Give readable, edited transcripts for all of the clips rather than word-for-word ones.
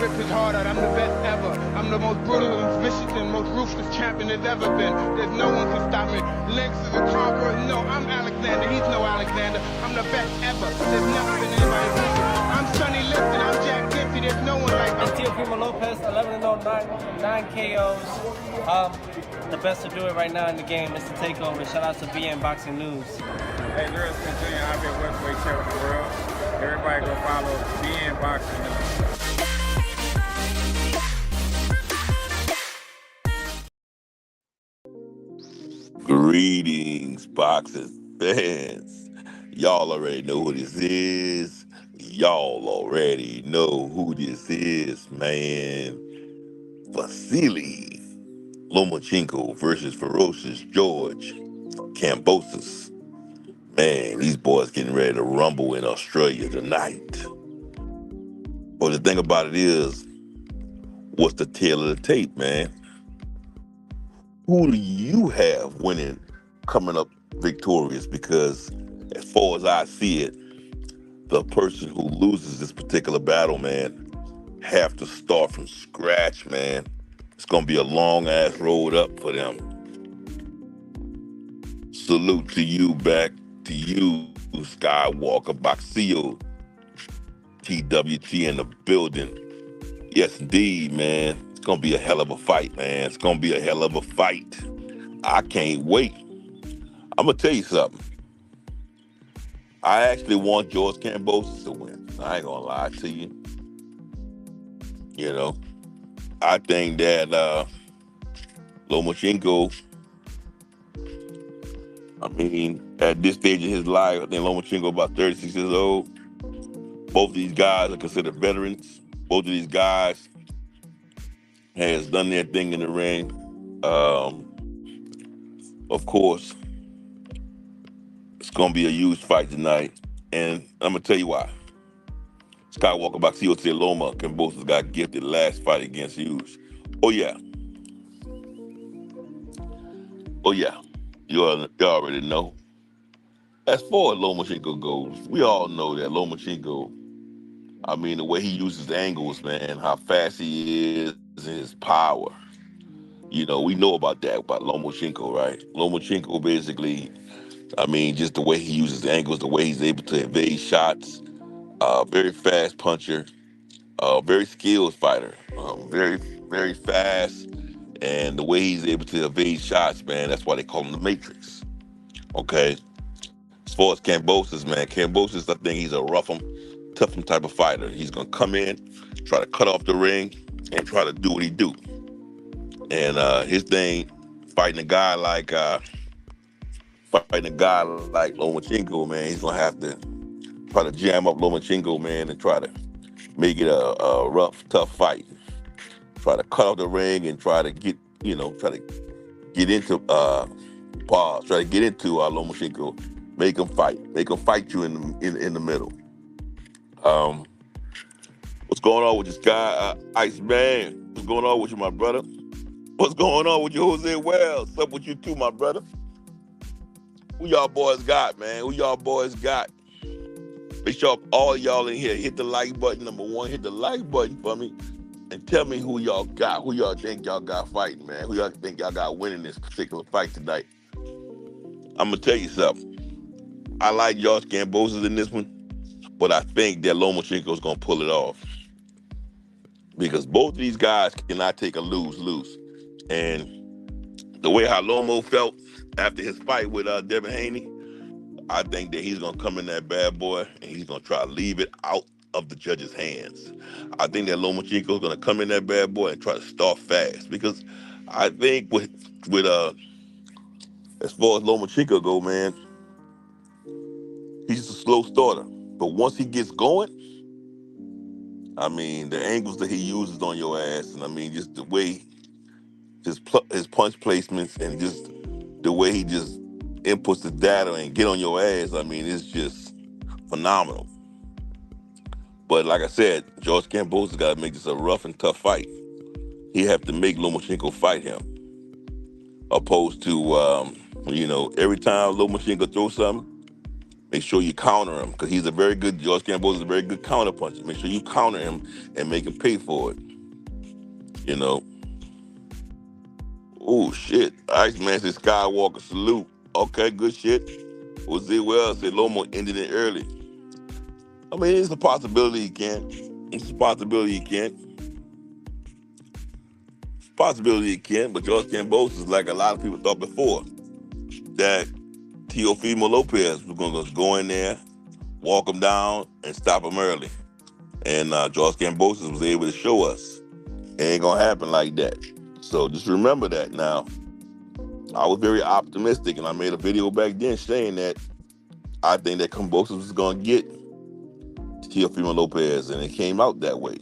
rip his heart out. I'm the best ever. I'm the most brutal and vicious and most ruthless champion there's ever been. There's no one can stop me. Lynx is a conqueror. No, I'm Alexander. He's no Alexander. I'm the best ever. There's never been anybody like me. I'm Sonny Liston. I'm Jack Dempsey. There's no one like me. Teofimo Lopez, 11-0, 9 KOs. The best to do it right now in the game. Mr. Takeover. Shout out to BN Boxing News. Hey, girls, continue. I'll be welterweight champion of the world. Everybody go follow BN Boxing News. Greetings, boxing fans. Y'all already know who this is. Y'all already know who this is, man. Vasiliy Lomochenko versus ferocious George Kambosos. Man, these boys getting ready to rumble in Australia tonight. Well, the thing about it is, what's the tail of the tape, man? Who do you have winning, coming up victorious? Because as far as I see it, the person who loses this particular battle, man, have to start from scratch, man. It's going to be a long-ass road up for them. Salute to you, back to you, Skywalker Boxeo, TWT in the building. Yes, indeed, man. It's going to be a hell of a fight, man. It's going to be a hell of a fight. I can't wait. I'm going to tell you something. I actually want George Kambosos to win. I ain't going to lie to you. You know, I think that Lomochenko, I mean, at this stage of his life, I think Lomochenko about 36 years old. Both of these guys are considered veterans. Both of these guys has done their thing in the ring. Of course, it's going to be a huge fight tonight. And I'm going to tell you why. Skywalker Boxeo said Loma Kambosos got gifted last fight against Hughes. Oh, yeah. Oh, yeah. You already know. As far as Lomachenko goes, we all know that Lomachenko, I mean, the way he uses angles, man, how fast he is, and his power. You know, we know about that, about Lomachenko, right? Lomachenko basically, I mean, just the way he uses the angles, the way he's able to evade shots, very fast puncher, very skilled fighter, very, very fast, and the way he's able to evade shots, man, that's why they call him the Matrix, okay? As far as Kambosos, man, Kambosos, I think he's a rough him, tough him type of fighter. He's going to come in, try to cut off the ring, and try to do what he do. And his thing, fighting a guy like Lomachenko, man, he's going to have to try to jam up Lomachenko, man, and try to make it a rough, tough fight. Try to cut off the ring and try to get, try to get into Lomachenko, make him fight you in the middle. What's going on with this guy, Iceman? What's going on with you, my brother? What's going on with you, Jose Wells? What's up with you too, my brother? Who y'all boys got, man? Who y'all boys got? Make sure all y'all in here hit the like button. Number one, hit the like button for me. And tell me who y'all got. Who y'all think y'all got fighting, man? Who y'all think y'all got winning this particular fight tonight? I'm going to tell you something. I like George Kambosos in this one, but I think that Lomachenko's going to pull it off. Because both of these guys cannot take a lose-lose. And the way how Lomo felt after his fight with Devin Haney, I think that he's going to come in that bad boy and he's going to try to leave it out of the judge's hands. I think that Lomachenko's going to come in that bad boy and try to start fast. Because I think with as far as Lomachenko go, man, he's a slow starter. But once he gets going, I mean, the angles that he uses on your ass, and I mean, just the way his punch placements and just the way he just inputs the data and get on your ass, I mean, it's just phenomenal. But like I said, George Kambosos got to make this a rough and tough fight. He have to make Lomachenko fight him. Opposed to, every time Lomachenko throws something, Make sure you counter him because George Kambosos is a very good counter puncher. Make sure you counter him and make him pay for it. You know. Oh shit! Iceman said Skywalker salute. Okay, good shit. Jose Wells said Lomo ended it early. I mean, it's a possibility he can. It's a possibility he can. It's a possibility he can. But George Kambosos, like a lot of people thought before, that Teofimo Lopez was going to go in there, walk him down, and stop him early. And George Kambosos was able to show us it ain't going to happen like that. So just remember that. Now, I was very optimistic, and I made a video back then saying that I think that Kambosos was going to get Teofimo Lopez, and it came out that way.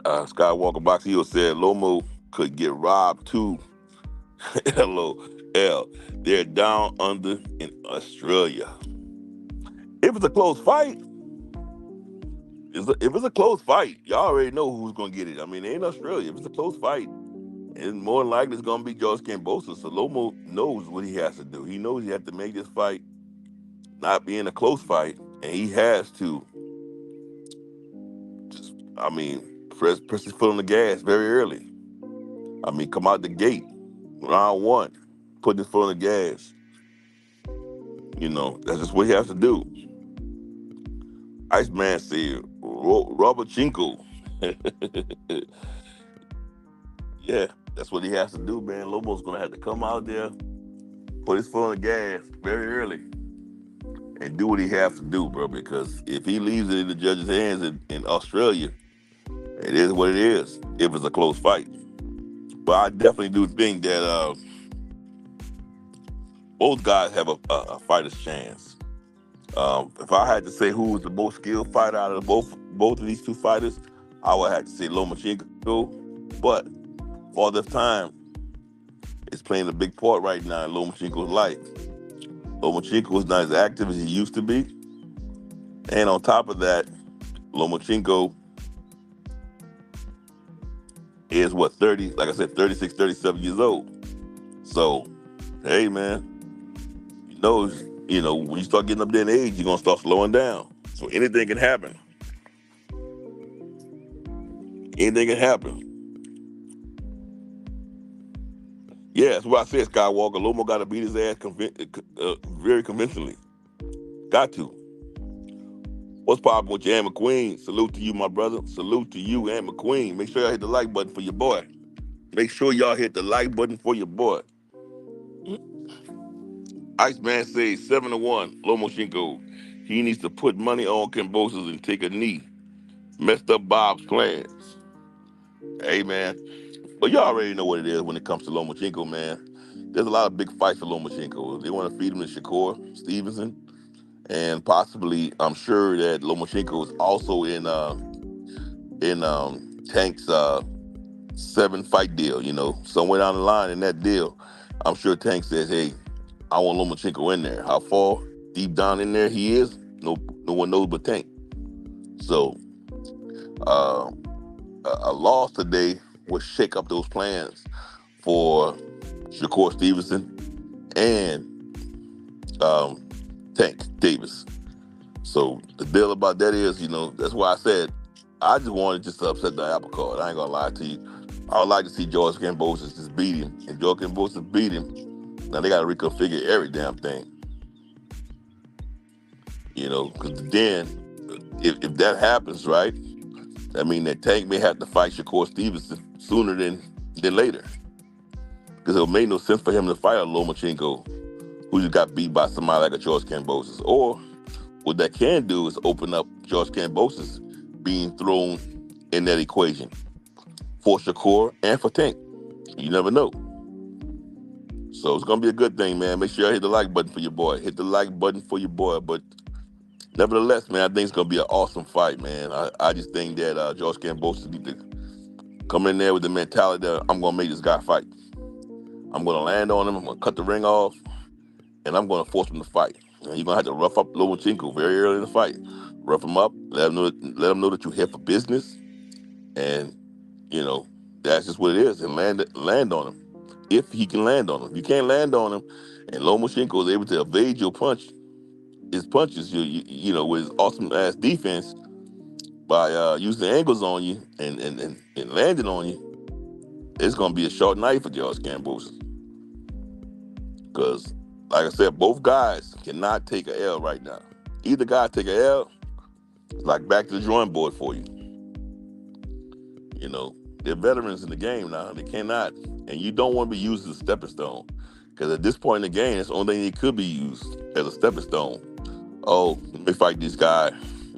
Skywalker Box Hill said Lomo could get robbed too. LOL. They're down under in Australia. If it's a close fight, if it's a close fight, y'all already know who's going to get it. I mean, it ain't Australia. If it's a close fight, and more than likely it's going to be George Kambosos. So Lomo knows what he has to do. He knows he has to make this fight not being a close fight, and he has to just, press his foot on the gas very early. I mean, come out the gate, round one, put his foot on the gas. You know, that's just what he has to do. Iceman said, Lomochenko. Yeah, that's what he has to do, man. Lomo's going to have to come out there, put his foot on the gas very early, and do what he has to do, bro, because if he leaves it in the judge's hands in Australia, it is what it is if it's a close fight. But I definitely do think that both guys have a fighter's chance. If I had to say who was the most skilled fighter out of both of these two fighters, I would have to say Lomochenko. But Father of Time is playing a big part right now in Lomachenko's life. Lomachenko is not as active as he used to be. And on top of that, Lomachenko is 36, 37 years old. So, hey, man, when you start getting up there in age, you're going to start slowing down. So anything can happen. Anything can happen. Yeah, that's what I said, Skywalker. Lomo got to beat his ass very convincingly. Got to. What's poppin' with you, Ann McQueen? Salute to you, my brother. Salute to you, Ann McQueen. Make sure y'all hit the like button for your boy. Make sure y'all hit the like button for your boy. Iceman says 7-1, Lomochenko. He needs to put money on Kambosos and take a knee. Messed up Bob's plans. Hey, man. But y'all already know what it is when it comes to Lomochenko, man. There's a lot of big fights for Lomochenko. They want to feed him to Shakur Stevenson. And possibly, I'm sure that Lomochenko is also in Tank's 7-fight deal. Somewhere down the line in that deal, I'm sure Tank says, "Hey, I want Lomochenko in there." How far deep down in there he is, no one knows but Tank. So, a loss today would shake up those plans for Shakur Stevenson and Tank Davis. So the deal about that is, that's why I said I just wanted just to upset the apple cart. I ain't gonna lie to you. I would like to see George Kambosos just beat him. And George Kambosos beat him. Now they gotta reconfigure every damn thing. Because then if that happens, right, that means that Tank may have to fight Shakur Stevenson sooner than later. Because it'll make no sense for him to fight a Lomachenko who just got beat by somebody like a George Kambosos. Or what that can do is open up George Kambosos being thrown in that equation for Shakur and for Tank. You never know. So it's going to be a good thing, man. Make sure you hit the like button for your boy. Hit the like button for your boy. But nevertheless, man, I think it's going to be an awesome fight, man. I just think that George Kambosos need to come in there with the mentality that I'm going to make this guy fight. I'm going to land on him. I'm going to cut the ring off. And I'm going to force him to fight. And you're going to have to rough up Lomachenko very early in the fight. Rough him up. Let him know that you're here for business. And, that's just what it is. And land on him. if he can land on him. If you can't land on him, and Lomachenko is able to evade his punches, with his awesome ass defense by using angles on you and landing on you, it's gonna be a short night for George Kambosos. Because, like I said, both guys cannot take a L right now. Either guy take a L, it's like back to the drawing board for you. They're veterans in the game now. They cannot, and you don't want to be used as a stepping stone. Because at this point in the game, it's the only thing they could be used as a stepping stone. Oh, let me fight this guy,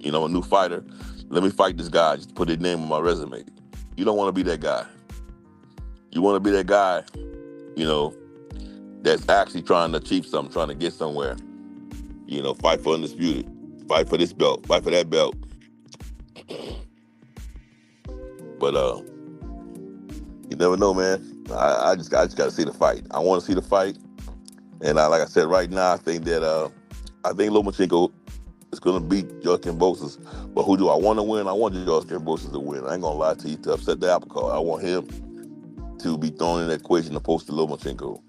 a new fighter. Let me fight this guy, just to put their name on my resume. You don't want to be that guy. You want to be that guy, that's actually trying to achieve something, trying to get somewhere. Fight for undisputed, fight for this belt, fight for that belt. But you never know, man. I just got to see the fight. I want to see the fight, and like I said, right now, I think Lomachenko is going to beat George Kambosos. But who do I want to win? I want George Kambosos to win. I ain't gonna lie to you, to upset the apple cart. I want him to be thrown in the equation opposed to Lomachenko.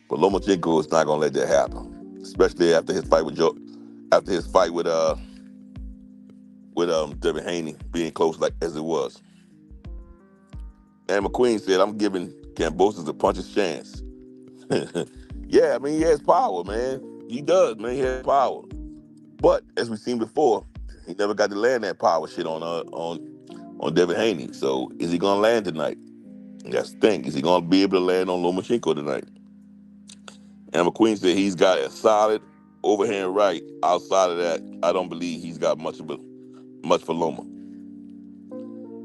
But Lomachenko is not gonna let that happen, especially after his fight with Devin Haney being close like as it was. And McQueen said, "I'm giving Kambosos a puncher's chance." Yeah, I mean, he has power, man. He does, man. He has power. But as we've seen before, he never got to land that power shit on Devin Haney. So is he gonna land tonight? That's the thing. Is he gonna be able to land on Lomachenko tonight? And McQueen said he's got a solid overhand right. Outside of that, I don't believe he's got much for Loma.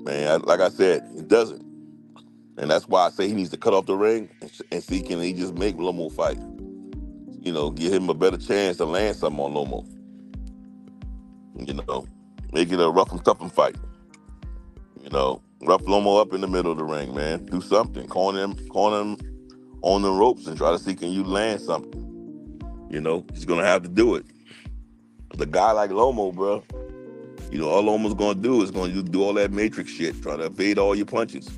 Man, like I said, he doesn't. And that's why I say he needs to cut off the ring and see can he just make Lomo fight. Give him a better chance to land something on Lomo. Make it a rough and tough fight. Rough Lomo up in the middle of the ring, man. Do something. Corner him on the ropes and try to see can you land something. He's gonna have to do it. The guy like Lomo, bro, all Lomo's gonna do is gonna do all that matrix shit, try to evade all your punches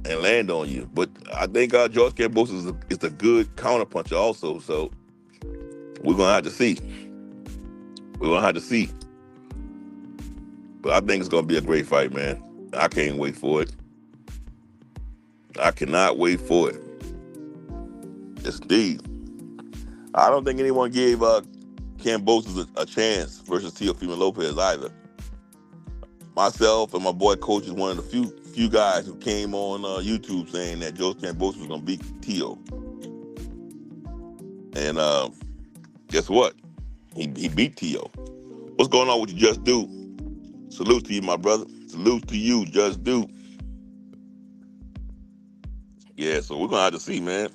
and land on you. But I think George Kambosos is a good counterpuncher also. So we're gonna have to see. But I think it's gonna be a great fight, man. I can't wait for it. I cannot wait for it. Yes, indeed. I don't think anyone gave Kambosos a chance versus Teofimo Lopez either. Myself and my boy Coach is one of the few guys who came on YouTube saying that George Kambosos was gonna beat Teo. And guess what? He beat Teo. What's going on with you, Just Do? Salute to you, my brother. Salute to you, Just Do. Yeah, so we're gonna have to see, man.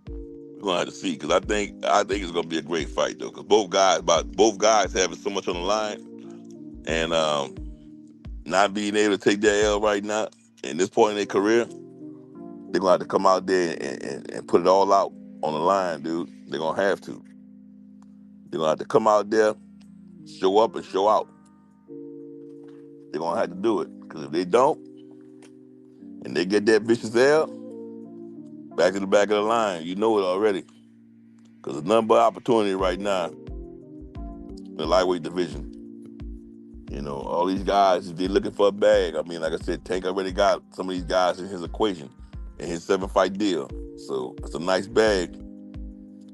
We're gonna have to see, because I think it's gonna be a great fight though, because both guys having so much on the line, and not being able to take that L right now in this point in their career, they're gonna have to come out there and put it all out on the line, dude. They're gonna have to. They're gonna have to come out there, show up and show out. They're gonna have to do it, because if they don't, and they get that vicious L, back to the back of the line, you know it already. Because there's nothing but opportunity right now in the lightweight division. All these guys, if they're looking for a bag, I mean, like I said, Tank already got some of these guys in his equation, in his 7-fight deal. So it's a nice bag.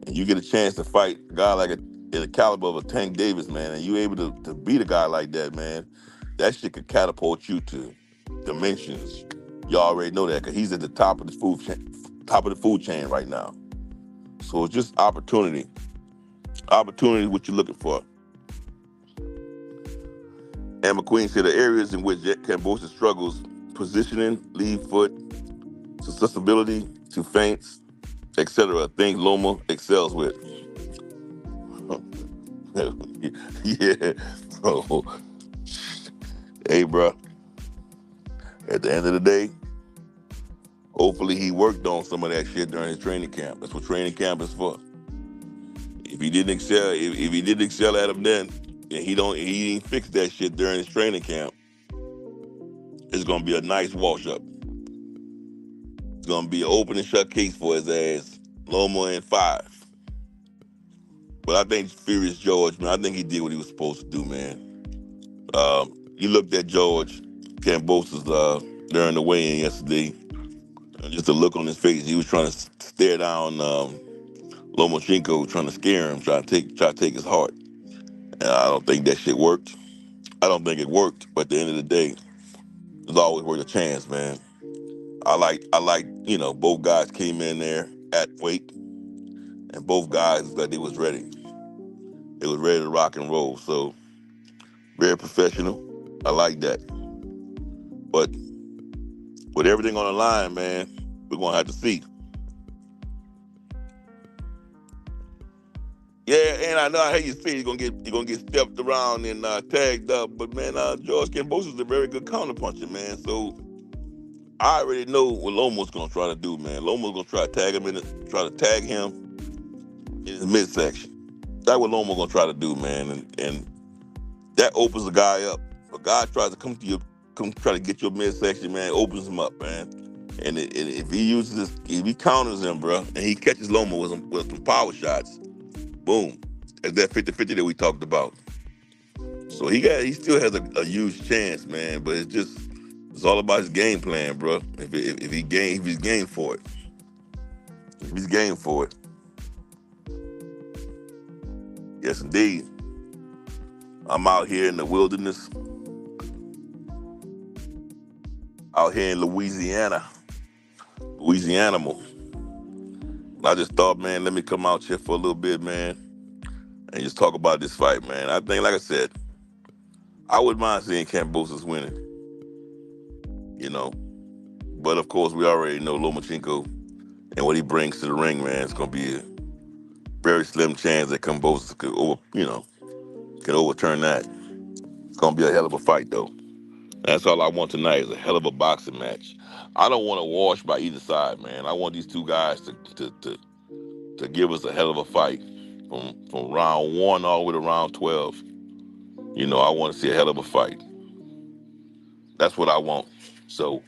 And you get a chance to fight a guy like the caliber of a Tank Davis, man, and you able to beat a guy like that, man, that shit could catapult you to dimensions. You already know that, because he's at the top of the food chain right now. So it's just opportunity. Opportunity is what you're looking for. And McQueen said the areas in which Kambosos struggles: positioning, lead foot, susceptibility to feints, etc. Things Loma excels with. Yeah. So, hey, bro. At the end of the day, hopefully he worked on some of that shit during his training camp. That's what training camp is for. If he didn't excel at him then, and he didn't fix that shit during his training camp, it's gonna be a nice wash up. It's gonna be an open and shut case for his ass. Loma in 5. But I think Furious George, man, I think he did what he was supposed to do, man. You looked at George Kambosos during the weigh-in yesterday, and just the look on his face. He was trying to stare down Lomochenko, trying to scare him, try to take his heart. And I don't think that shit worked. I don't think it worked. But at the end of the day, there's always worth a chance, man. I like, both guys came in there at weight, and both guys that they was ready. They was ready to rock and roll. So very professional. I like that. But with everything on the line, man, we're gonna have to see. Yeah, and I know how you say you're gonna get stepped around and tagged up, but man, George Kambosos is a very good counterpuncher, man. So I already know what Lomo's gonna try to do, man. Lomo's gonna try to tag him in his midsection. That's what Lomo's gonna try to do, man, and that opens the guy up. If a guy tries to come try to get your midsection, man, it opens him up, man. And if if he counters him, bro, and he catches Lomo with some power shots, boom, that's that 50-50 that we talked about. So he still has a huge chance, man. But it's all about his game plan, bro. If he's game for it, if he's game for it, yes indeed. I'm out here in the wilderness, out here in Louisiana. I just thought, man, let me come out here for a little bit, man, and just talk about this fight, man. I think, like I said, I wouldn't mind seeing Kambosos winning, but of course we already know Lomachenko and what he brings to the ring, man. It's gonna be a very slim chance that Kambosos can overturn that. It's gonna be a hell of a fight, though. That's all I want tonight is a hell of a boxing match. I don't want to wash by either side, man. I want these two guys to give us a hell of a fight from round 1 all the way to round 12. I want to see a hell of a fight. That's what I want. So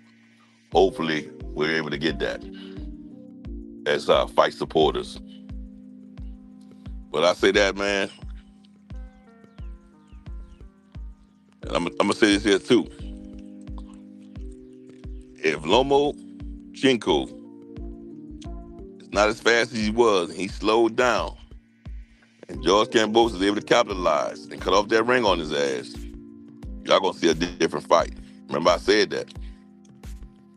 hopefully we're able to get that as fight supporters. But I say that, man, and I'm gonna say this here too. If Lomachenko is not as fast as he was, and he slowed down, and George Kambosos is able to capitalize and cut off that ring on his ass, y'all gonna see a different fight. Remember I said that.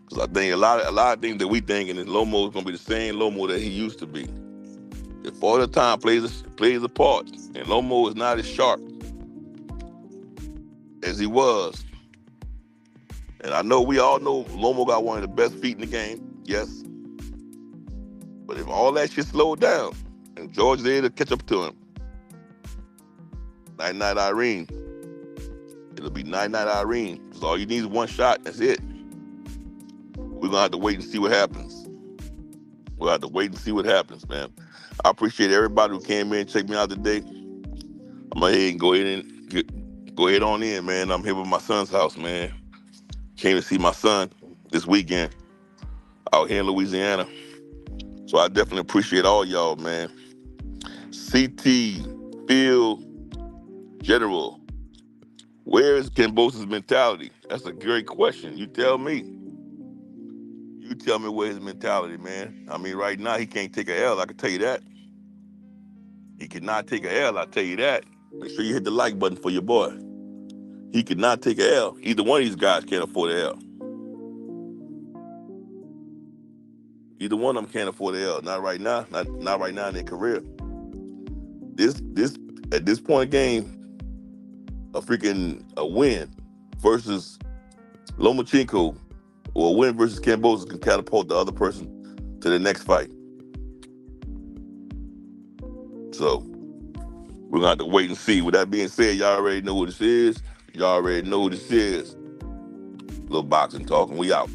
Because I think a lot of things that we thinking is Lomo is gonna be the same Lomo that he used to be. If all the time plays a part, and Lomo is not as sharp as he was. And I know we all know Lomo got one of the best feet in the game, yes. But if all that shit slowed down and George is able to catch up to him, night Irene. It'll be night Irene. Because all you need is one shot, that's it. We're gonna have to wait and see what happens. We'll have to wait and see what happens, man. I appreciate everybody who came in and checked me out today. I'm gonna go ahead on in, man. I'm here with my son's house, man. Came to see my son this weekend out here in Louisiana. So I definitely appreciate all y'all, man. CT, Phil, General, where is Kambosos' mentality? That's a great question. You tell me. You tell me where his mentality, man. I mean, right now, he can't take a L, I can tell you that. He cannot take a L, I'll tell you that. Make sure you hit the like button for your boy. He could not take a L. Either one of these guys can't afford a L. Either one of them can't afford a L. Not right now. Not right now in their career. This at this point in the game, a win versus Lomachenko or a win versus Kambosos can catapult the other person to the next fight. So we're gonna have to wait and see. With that being said, y'all already know who this is. Y'all already know who this is. Little boxing talk, and we out.